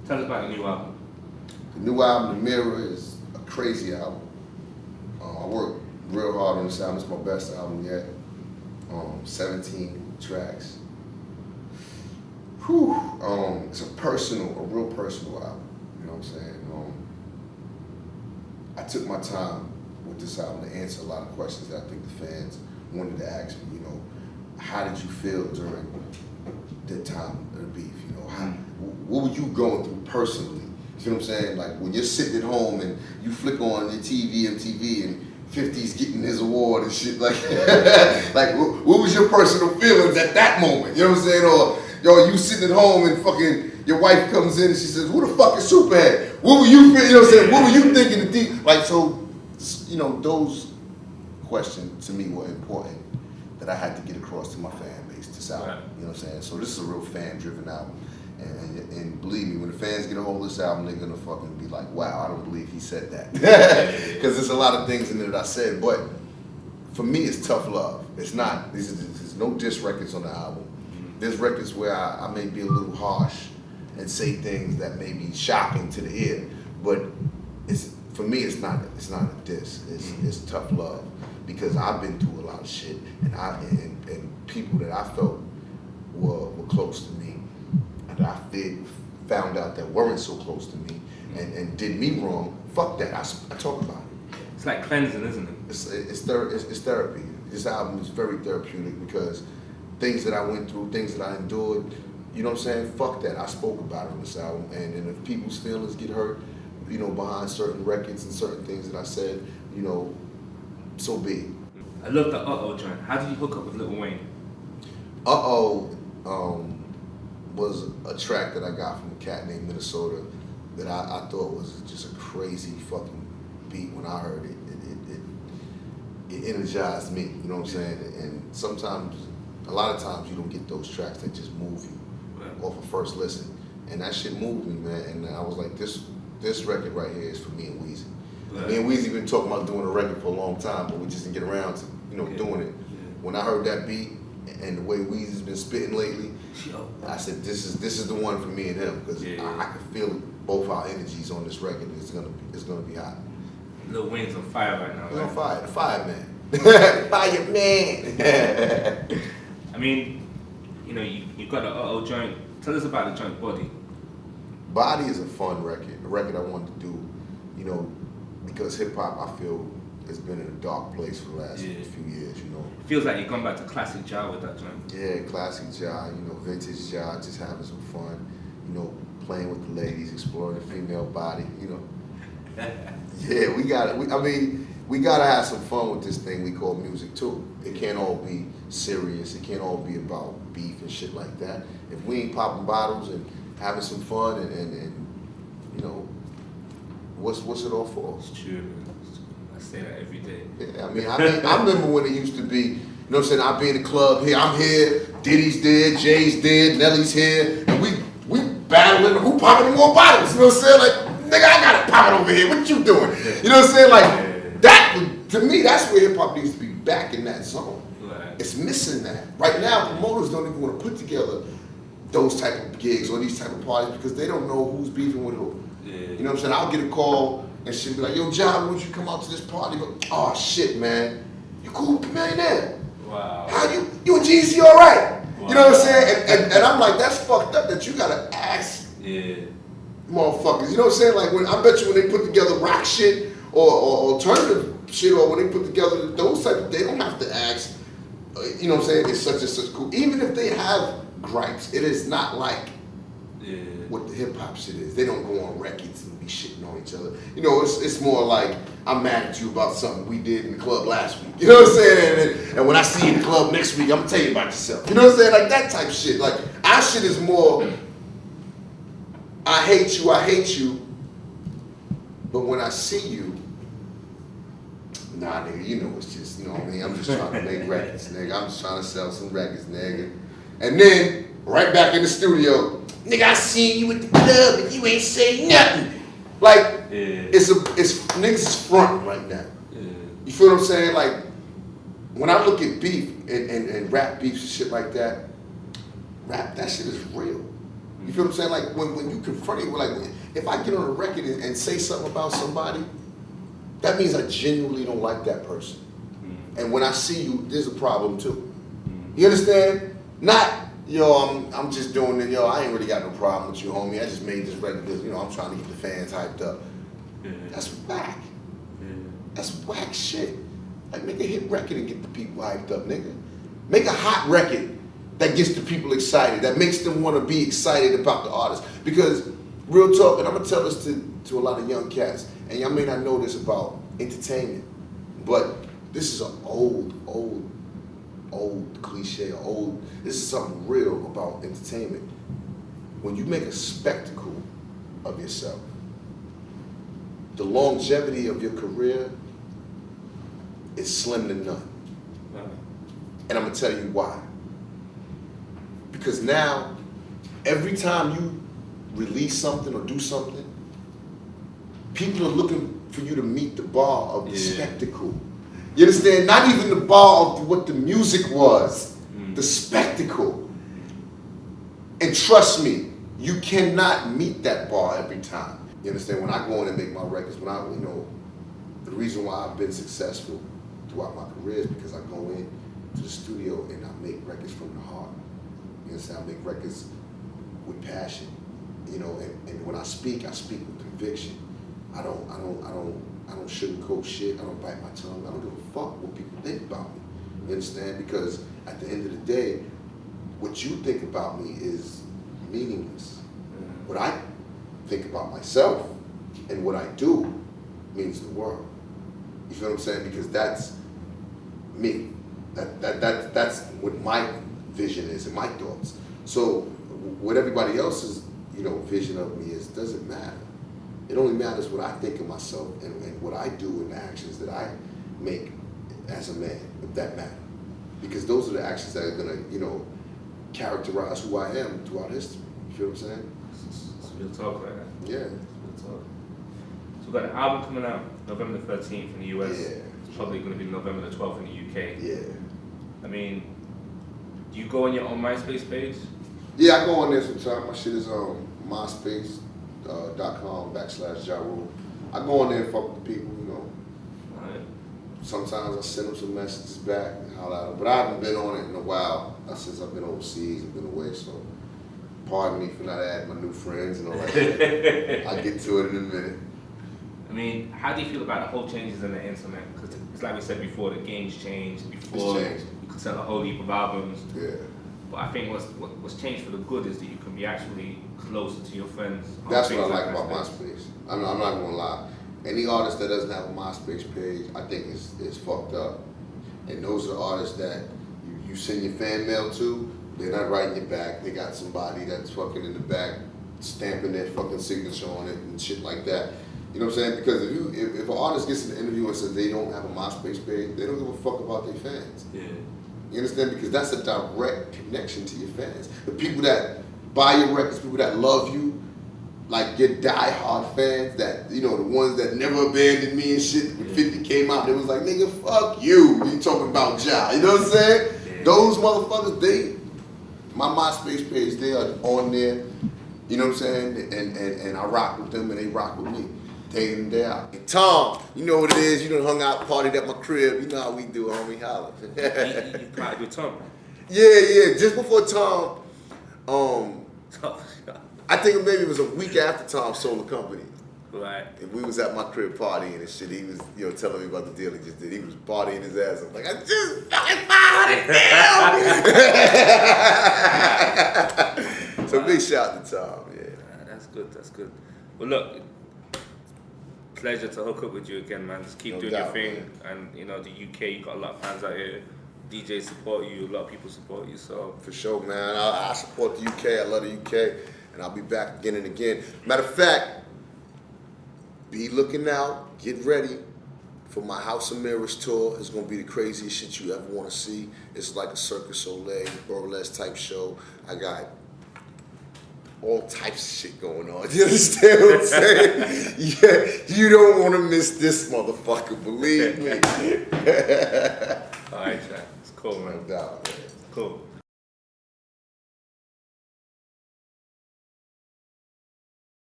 Tell us about the new album. The new album, The Mirror, is a crazy album. I worked real hard on this album. It's my best album yet. 17 tracks. Whew. It's a real personal album. You know what I'm saying? I took my time with this album to answer a lot of questions that I think the fans wanted to ask me. You know, how did you feel during the time of the beef? You know, what were you going through personally? You know what I'm saying? Like when you're sitting at home and you flick on your TV, MTV, and 50's getting his award and shit, like, like what was your personal feelings at that moment? You know what I'm saying? Or yo, you sitting at home and fucking your wife comes in and she says, "Who the fuck is Superhead?" What were you feeling? You know what I'm saying? What were you thinking? Like, so, you know, those questions to me were important that I had to get across to my fan base. This album, right. You know what I'm saying? So this is a real fan-driven album. And believe me, when the fans get a hold of this album, they're gonna fucking be like, "Wow, I don't believe he said that," because there's a lot of things in there that I said. But for me, it's tough love. It's not. There's no diss records on the album. There's records where I may be a little harsh and say things that may be shocking to the ear, but for me, it's not a diss. It's tough love because I've been through a lot of shit, and people that I felt were close to me. I found out that weren't so close to me and did me wrong. Fuck that. I talk about it. It's like cleansing, isn't it? It's therapy. This album is very therapeutic because things that I went through, things that I endured, you know what I'm saying? Fuck that. I spoke about it on this album. And if people's feelings get hurt, you know, behind certain records and certain things that I said, you know, so be it. I love the Uh-Oh joint. How did you hook up with Lil Wayne? Uh-Oh, was a track that I got from a cat named Minnesota that I thought was just a crazy fucking beat. When I heard it, it energized me, you know what I'm saying? And sometimes, a lot of times, you don't get those tracks that just move you off a first listen. And that shit moved me, man. And I was like, this record right here is for me and Weezy. Right. Me and Weezy been talking about doing a record for a long time, but we just didn't get around to, you know, doing it. Yeah. When I heard that beat and the way Weezy's been spitting lately, I said, this is the one for me and him, because I can feel both our energies on this record. It's gonna be hot. Lil Wayne's on fire right now. He's on fire, the fire man. Fire man. I mean, you know, you got the Uh-Oh joint. Tell us about the joint Body. Body is a fun record. A record I wanted to do, you know, because hip hop, I feel, has been in a dark place for the last few years, you know. It feels like you've gone back to classic Ja with that joint. Yeah, classic Ja, you know, vintage Ja, just having some fun, you know, playing with the ladies, exploring the female body, you know. Yeah, we gotta have some fun with this thing we call music too. It can't all be serious. It can't all be about beef and shit like that. If we ain't popping bottles and having some fun and you know, what's it all for? It's true. I say that every day. Yeah, I remember when it used to be, you know what I'm saying, I'd be in the club here, I'm here, Diddy's there, Jay's there, Nelly's here, and we battling, who popping more bottles, you know what I'm saying? Like, nigga, I got it popping over here, what you doing? You know what I'm saying? Like, that, to me, that's where hip hop needs to be back in that zone. Right. It's missing that. Right now, promoters don't even want to put together those type of gigs or these type of parties because they don't know who's beefing with who. Yeah. You know what I'm saying? I'll get a call and she'll be like, "Yo, John, would you come out to this party?" But, "Oh shit, man, you cool with the Millionaire? Wow. How you and Jeezy all right?" Wow. You know what I'm saying? And I'm like, that's fucked up that you gotta ask motherfuckers. You know what I'm saying? Like, I bet you when they put together rock shit or alternative shit, or when they put together those type of, they don't have to ask. You know what I'm saying? It's such and such cool. Even if they have gripes, it is not like what the hip hop shit is. They don't go on records and be shitting on each other. You know, it's more like, I'm mad at you about something we did in the club last week. You know what I'm saying? And when I see you in the club next week, I'm gonna tell you about yourself. You know what I'm saying? Like that type of shit. Like, our shit is more, I hate you, but when I see you, nah, nigga, you know it's just, you know what I mean? I'm just trying to make records, nigga. I'm just trying to sell some records, nigga. And then, right back in the studio, nigga, I seen you at the club and you ain't say nothing. Like, it's niggas is front right now. You feel what I'm saying? Like, when I look at beef and rap beefs and shit like that, that shit is real. You feel what I'm saying? Like when you confront it, like if I get on a record and say something about somebody, that means I genuinely don't like that person. And when I see you, there's a problem too. You understand? Not, yo, I'm just doing it, yo, I ain't really got no problem with you, homie. I just made this record because, you know, I'm trying to get the fans hyped up. That's whack. That's whack shit. Like, make a hit record and get the people hyped up, nigga. Make a hot record that gets the people excited, that makes them want to be excited about the artist. Because, real talk, and I'm going to tell this to a lot of young cats, and y'all may not know this about entertainment, but this is an old cliche, this is something real about entertainment. When you make a spectacle of yourself, the longevity of your career is slim to none. And I'm gonna tell you why. Because now, every time you release something or do something, people are looking for you to meet the bar of the spectacle. You understand? Not even the bar of what the music was, the spectacle. And trust me, you cannot meet that bar every time. You understand? When I go in and make my records, when you know, the reason why I've been successful throughout my career is because I go in to the studio and I make records from the heart. You understand? I make records with passion. You know, and when I speak with conviction. I don't sugarcoat shit. I don't bite my tongue. I don't give a fuck what people think about me. You understand? Because at the end of the day, what you think about me is meaningless. What I think about myself and what I do means the world. You feel what I'm saying? Because that's me. That's what my vision is and my thoughts. So what everybody else's, you know, vision of me is doesn't matter. It only matters what I think of myself and what I do and the actions that I make as a man, if that matter. Because those are the actions that are gonna, you know, characterize who I am throughout history. You feel what I'm saying? It's real talk right now. Yeah. It's real talk. So we've got an album coming out November the 13th in the US. Yeah. It's probably gonna be November the 12th in the UK. Yeah. I mean, do you go on your own MySpace page? Yeah, I go on there sometimes. My shit is MySpace. .com/Jaru. I go on there and fuck with the people, you know. Right. Sometimes I send them some messages back and holler at them, but I haven't been on it in a while since I've been overseas and been away, so pardon me for not adding my new friends and all that shit. I'll get to it in a minute. I mean, how do you feel about the whole changes in the internet? Because it's like we said before, the game's changed. Before, you could sell a whole heap of albums. Yeah. But I think what's changed for the good is that you can be actually closer to your friends. That's what I like about MySpace. I'm not gonna lie. Any artist that doesn't have a MySpace page, I think is fucked up. And those are artists that you send your fan mail to, they're not writing you back. They got somebody that's fucking in the back stamping their fucking signature on it and shit like that. You know what I'm saying? Because if an artist gets an interview and says they don't have a MySpace page, they don't give a fuck about their fans. Yeah. You understand? Because that's a direct connection to your fans. The people that buy your records, people that love you, like your die-hard fans, that, you know, the ones that never abandoned me and shit, when 50 came out, they was like, nigga, fuck you. You talking about Ja. You know what I'm saying? Yeah. Those motherfuckers, my MySpace page, they are on there, you know what I'm saying? And I rock with them and they rock with me. Day in and day out. And Tom, you know what it is, you done hung out, partied at my crib, you know how we do, homie, holla. You partied with Tom? Yeah, just before Tom, I think maybe it was a week after Tom sold the company. Right. And we was at my crib partying and shit. He was, you know, telling me about the deal he just did. He was partying his ass off. Like, I just fucking 500 deal. So big shout to Tom, yeah. That's good. Well, look, pleasure to hook up with you again, man. Just keep doing your thing. Man. And, you know, the UK, you got a lot of fans out here. DJs support you, a lot of people support you, so. For sure, man. I support the UK. I love the UK. And I'll be back again and again. Matter of fact, be looking out, get ready for my House of Mirrors tour. It's gonna be the craziest shit you ever wanna see. It's like a Circus Soleil, burlesque type show. I got all types of shit going on. You understand what I'm saying? Yeah, you don't wanna miss this motherfucker, believe me. All right, Jack. It's cool, man. No doubt, man. Cool.